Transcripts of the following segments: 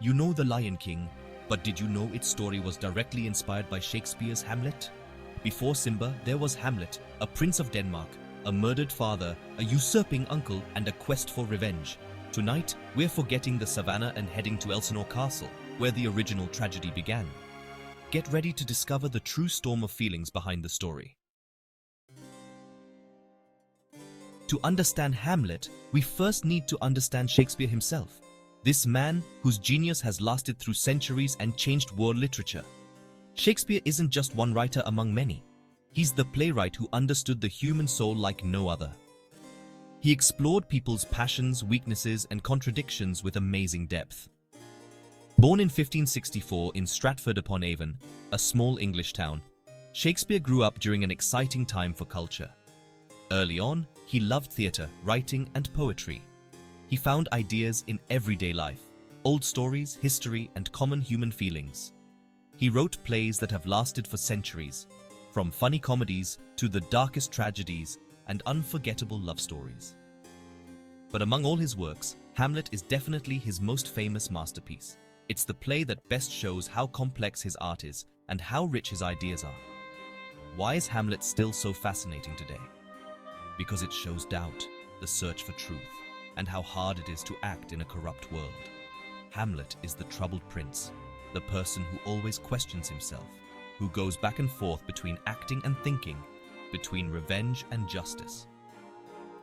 You know The Lion King, but did you know its story was directly inspired by Shakespeare's Hamlet? Before Simba, there was Hamlet, a prince of Denmark, a murdered father, a usurping uncle, and a quest for revenge. Tonight, we're forgetting the savannah and heading to Elsinore Castle, where the original tragedy began. Get ready to discover the true storm of feelings behind the story. To understand Hamlet, we first need to understand Shakespeare himself. This man whose genius has lasted through centuries and changed world literature. Shakespeare isn't just one writer among many. He's the playwright who understood the human soul like no other. He explored people's passions, weaknesses, and contradictions with amazing depth. Born in 1564 in Stratford-upon-Avon, a small English town, Shakespeare grew up during an exciting time for culture. Early on, he loved theatre, writing, and poetry. He found ideas in everyday life, old stories, history, and common human feelings. He wrote plays that have lasted for centuries, from funny comedies to the darkest tragedies and unforgettable love stories. But among all his works, Hamlet is definitely his most famous masterpiece. It's the play that best shows how complex his art is and how rich his ideas are. Why is Hamlet still so fascinating today? Because it shows doubt, the search for truth, and how hard it is to act in a corrupt world. Hamlet is the troubled prince, the person who always questions himself, who goes back and forth between acting and thinking, between revenge and justice.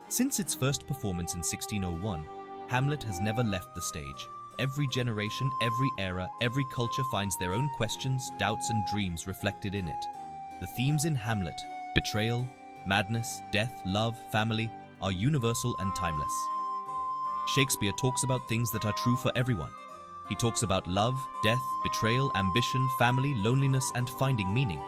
Since its first performance in 1601, Hamlet has never left the stage. Every generation, every era, every culture finds their own questions, doubts, and dreams reflected in it. The themes in Hamlet, betrayal, madness, death, love, family, are universal and timeless. Shakespeare talks about things that are true for everyone. He talks about love, death, betrayal, ambition, family, loneliness, and finding meaning.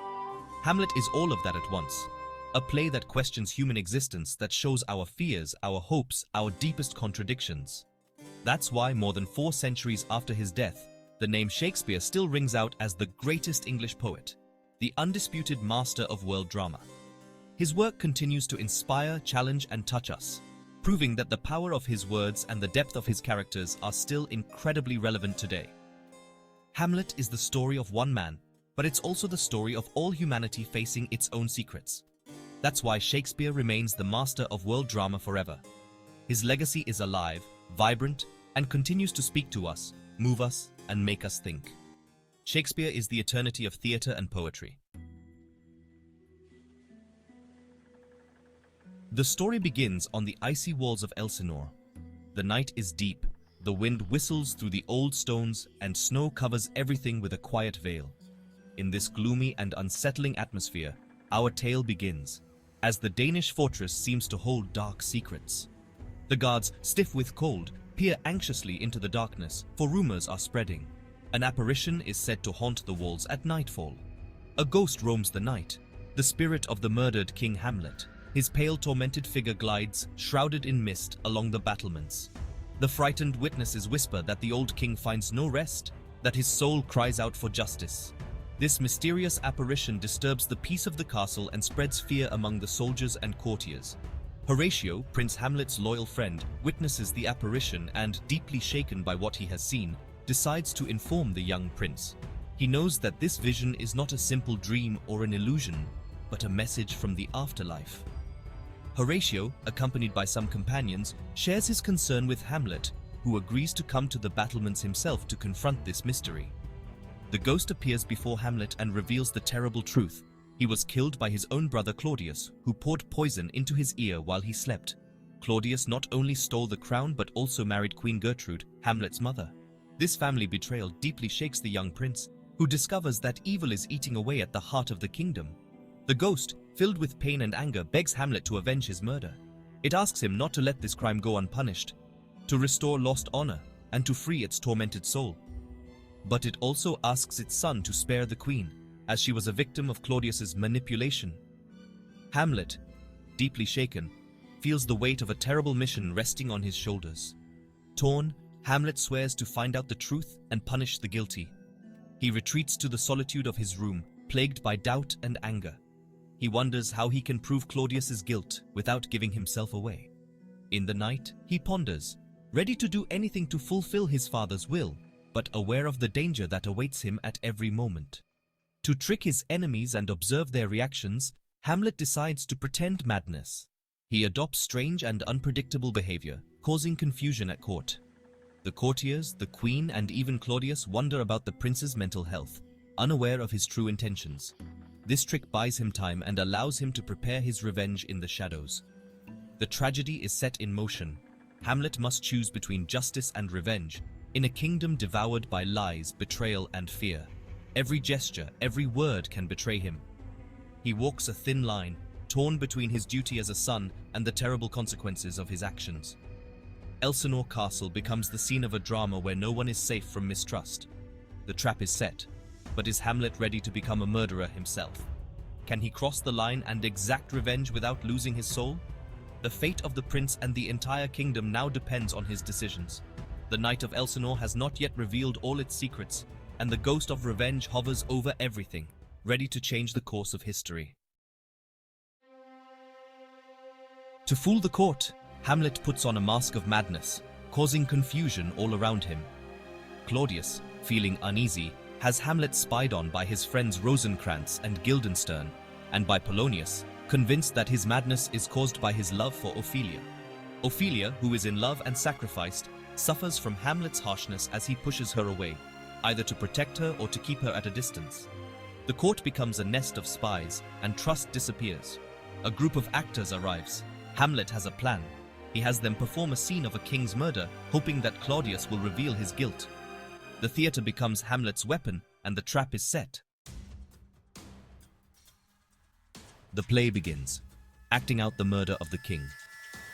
Hamlet is all of that at once. A play that questions human existence, that shows our fears, our hopes, our deepest contradictions. That's why, more than 4 centuries after his death, the name Shakespeare still rings out as the greatest English poet, the undisputed master of world drama. His work continues to inspire, challenge, and touch us, proving that the power of his words and the depth of his characters are still incredibly relevant today. Hamlet is the story of one man, but it's also the story of all humanity facing its own secrets. That's why Shakespeare remains the master of world drama forever. His legacy is alive, vibrant, and continues to speak to us, move us, and make us think. Shakespeare is the eternity of theatre and poetry. The story begins on the icy walls of Elsinore. The night is deep, the wind whistles through the old stones, and snow covers everything with a quiet veil. In this gloomy and unsettling atmosphere, our tale begins, as the Danish fortress seems to hold dark secrets. The guards, stiff with cold, peer anxiously into the darkness, for rumors are spreading. An apparition is said to haunt the walls at nightfall. A ghost roams the night, the spirit of the murdered King Hamlet. His pale, tormented figure glides, shrouded in mist, along the battlements. The frightened witnesses whisper that the old king finds no rest, that his soul cries out for justice. This mysterious apparition disturbs the peace of the castle and spreads fear among the soldiers and courtiers. Horatio, Prince Hamlet's loyal friend, witnesses the apparition and, deeply shaken by what he has seen, decides to inform the young prince. He knows that this vision is not a simple dream or an illusion, but a message from the afterlife. Horatio, accompanied by some companions, shares his concern with Hamlet, who agrees to come to the battlements himself to confront this mystery. The ghost appears before Hamlet and reveals the terrible truth. He was killed by his own brother Claudius, who poured poison into his ear while he slept. Claudius not only stole the crown but also married Queen Gertrude, Hamlet's mother. This family betrayal deeply shakes the young prince, who discovers that evil is eating away at the heart of the kingdom. The ghost, filled with pain and anger, begs Hamlet to avenge his murder. It asks him not to let this crime go unpunished, to restore lost honor, and to free its tormented soul. But it also asks its son to spare the queen, as she was a victim of Claudius's manipulation. Hamlet, deeply shaken, feels the weight of a terrible mission resting on his shoulders. Torn, Hamlet swears to find out the truth and punish the guilty. He retreats to the solitude of his room, plagued by doubt and anger. He wonders how he can prove Claudius's guilt without giving himself away. In the night, he ponders, ready to do anything to fulfill his father's will. but aware of the danger that awaits him at every moment. To trick his enemies and observe their reactions, Hamlet decides to pretend madness. He adopts strange and unpredictable behavior, causing confusion at court. The courtiers, the queen, and even Claudius wonder about the prince's mental health, unaware of his true intentions. This trick buys him time and allows him to prepare his revenge in the shadows. The tragedy is set in motion. Hamlet must choose between justice and revenge, in a kingdom devoured by lies, betrayal, and fear. Every gesture, every word can betray him. He walks a thin line, torn between his duty as a son and the terrible consequences of his actions. Elsinore Castle becomes the scene of a drama where no one is safe from mistrust. The trap is set, but is Hamlet ready to become a murderer himself? Can he cross the line and exact revenge without losing his soul? The fate of the prince and the entire kingdom now depends on his decisions. The Knight of Elsinore has not yet revealed all its secrets, and the ghost of revenge hovers over everything, ready to change the course of history. To fool the court, Hamlet puts on a mask of madness, causing confusion all around him. Claudius, feeling uneasy, has Hamlet spied on by his friends Rosencrantz and Guildenstern, and by Polonius, convinced that his madness is caused by his love for Ophelia. Ophelia, who is in love and sacrificed, suffers from Hamlet's harshness as he pushes her away, either to protect her or to keep her at a distance. The court becomes a nest of spies, and trust disappears. A group of actors arrives. Hamlet has a plan. He has them perform a scene of a king's murder, hoping that Claudius will reveal his guilt. The theater becomes Hamlet's weapon, and the trap is set. The play begins, acting out the murder of the king.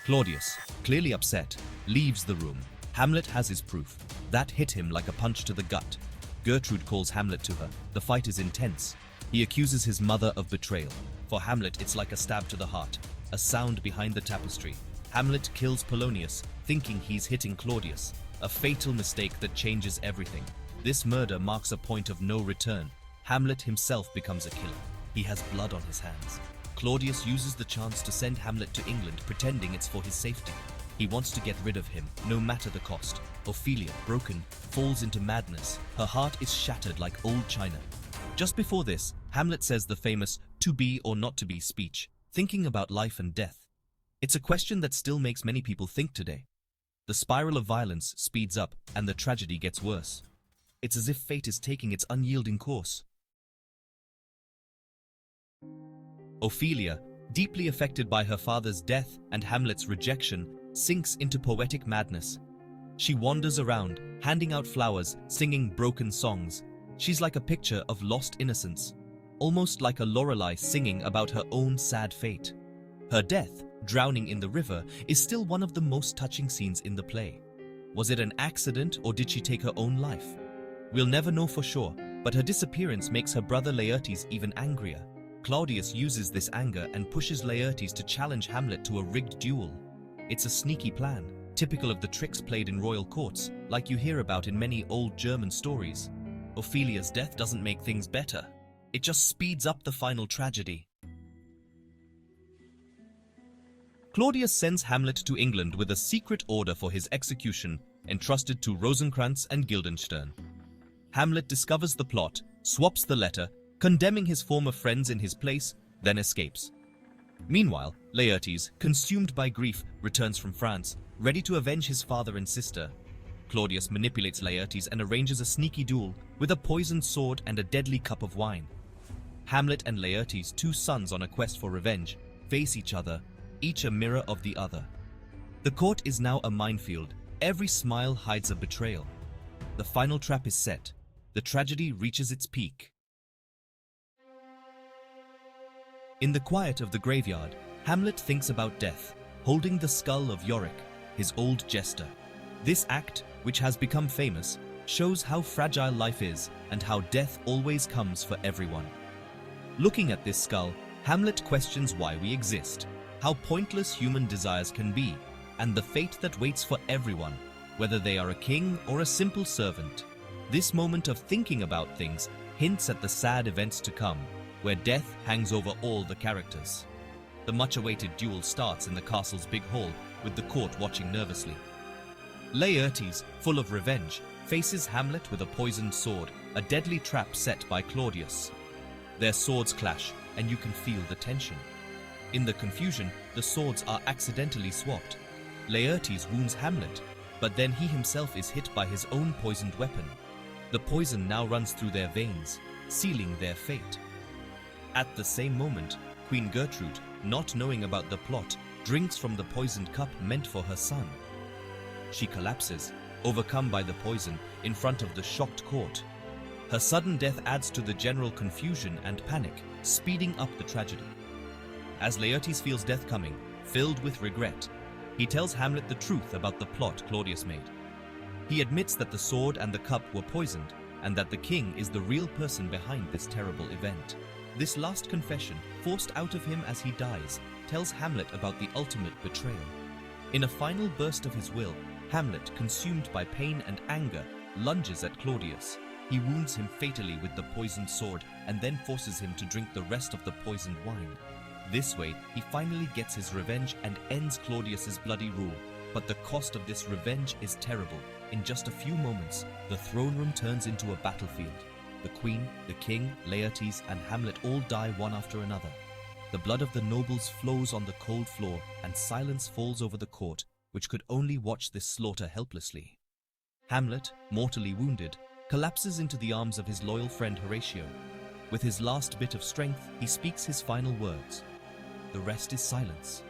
Claudius, clearly upset, leaves the room. Hamlet has his proof. That hit him like a punch to the gut. Gertrude calls Hamlet to her. The fight is intense. He accuses his mother of betrayal. For Hamlet, it's like a stab to the heart, a sound behind the tapestry. Hamlet kills Polonius, thinking he's hitting Claudius, a fatal mistake that changes everything. This murder marks a point of no return. Hamlet himself becomes a killer. He has blood on his hands. Claudius uses the chance to send Hamlet to England, pretending it's for his safety. He wants to get rid of him, no matter the cost. Ophelia, broken, falls into madness. Her heart is shattered like old china. Just before this, Hamlet says the famous "to be or not to be" speech, thinking about life and death. It's a question that still makes many people think today. The spiral of violence speeds up, and the tragedy gets worse. It's as if fate is taking its unyielding course. Ophelia, deeply affected by her father's death and Hamlet's rejection, sinks into poetic madness. She wanders around, handing out flowers, singing broken songs. She's like a picture of lost innocence, almost like a Lorelei singing about her own sad fate. Her death, drowning in the river, is still one of the most touching scenes in the play. Was it an accident, or did she take her own life? We'll never know for sure, but her disappearance makes her brother Laertes even angrier. Claudius uses this anger and pushes Laertes to challenge Hamlet to a rigged duel. It's a sneaky plan, typical of the tricks played in royal courts, like you hear about in many old German stories. Ophelia's death doesn't make things better. It just speeds up the final tragedy. Claudius sends Hamlet to England with a secret order for his execution, entrusted to Rosencrantz and Guildenstern. Hamlet discovers the plot, swaps the letter, condemning his former friends in his place, then escapes. Meanwhile, Laertes, consumed by grief, returns from France, ready to avenge his father and sister. Claudius manipulates Laertes and arranges a sneaky duel with a poisoned sword and a deadly cup of wine. Hamlet and Laertes, two sons on a quest for revenge, face each other, each a mirror of the other. The court is now a minefield. Every smile hides a betrayal. The final trap is set. The tragedy reaches its peak. In the quiet of the graveyard, Hamlet thinks about death, holding the skull of Yorick, his old jester. This act, which has become famous, shows how fragile life is and how death always comes for everyone. Looking at this skull, Hamlet questions why we exist, how pointless human desires can be, and the fate that waits for everyone, whether they are a king or a simple servant. This moment of thinking about things hints at the sad events to come, where death hangs over all the characters. The much-awaited duel starts in the castle's big hall, with the court watching nervously. Laertes, full of revenge, faces Hamlet with a poisoned sword, a deadly trap set by Claudius. Their swords clash, and you can feel the tension. In the confusion, the swords are accidentally swapped. Laertes wounds Hamlet, but then he himself is hit by his own poisoned weapon. The poison now runs through their veins, sealing their fate. At the same moment, Queen Gertrude, not knowing about the plot, drinks from the poisoned cup meant for her son. She collapses, overcome by the poison, in front of the shocked court. Her sudden death adds to the general confusion and panic, speeding up the tragedy. As Laertes feels death coming, filled with regret, he tells Hamlet the truth about the plot Claudius made. He admits that the sword and the cup were poisoned, and that the king is the real person behind this terrible event. This last confession, forced out of him as he dies, tells Hamlet about the ultimate betrayal. In a final burst of his will, Hamlet, consumed by pain and anger, lunges at Claudius. He wounds him fatally with the poisoned sword and then forces him to drink the rest of the poisoned wine. This way, he finally gets his revenge and ends Claudius's bloody rule. But the cost of this revenge is terrible. In just a few moments, the throne room turns into a battlefield. The queen, the king, Laertes, and Hamlet all die one after another. The blood of the nobles flows on the cold floor, and silence falls over the court, which could only watch this slaughter helplessly. Hamlet, mortally wounded, collapses into the arms of his loyal friend Horatio. With his last bit of strength, he speaks his final words. The rest is silence.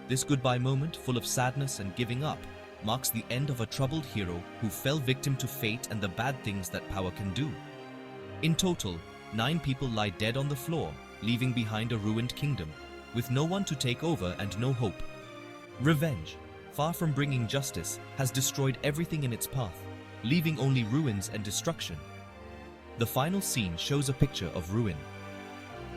This goodbye moment, full of sadness and giving up, marks the end of a troubled hero who fell victim to fate and the bad things that power can do. In total, 9 people lie dead on the floor, leaving behind a ruined kingdom, with no one to take over and no hope. Revenge, far from bringing justice, has destroyed everything in its path, leaving only ruins and destruction. The final scene shows a picture of ruin.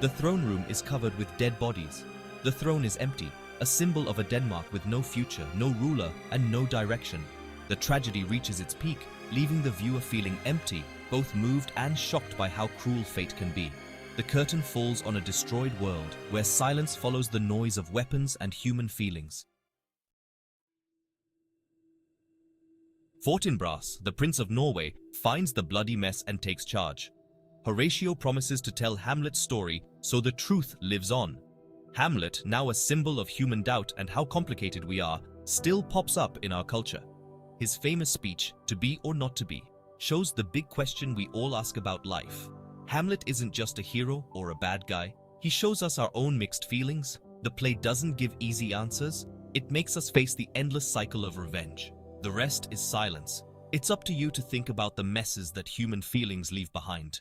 The throne room is covered with dead bodies. The throne is empty, a symbol of a Denmark with no future, no ruler, and no direction. The tragedy reaches its peak, leaving the viewer feeling empty, both moved and shocked by how cruel fate can be. The curtain falls on a destroyed world, where silence follows the noise of weapons and human feelings. Fortinbras, the Prince of Norway, finds the bloody mess and takes charge. Horatio promises to tell Hamlet's story so the truth lives on. Hamlet, now a symbol of human doubt and how complicated we are, still pops up in our culture. His famous speech, "To be or not to be," shows the big question we all ask about life. Hamlet isn't just a hero or a bad guy. He shows us our own mixed feelings. The play doesn't give easy answers. It makes us face the endless cycle of revenge. The rest is silence. It's up to you to think about the messes that human feelings leave behind.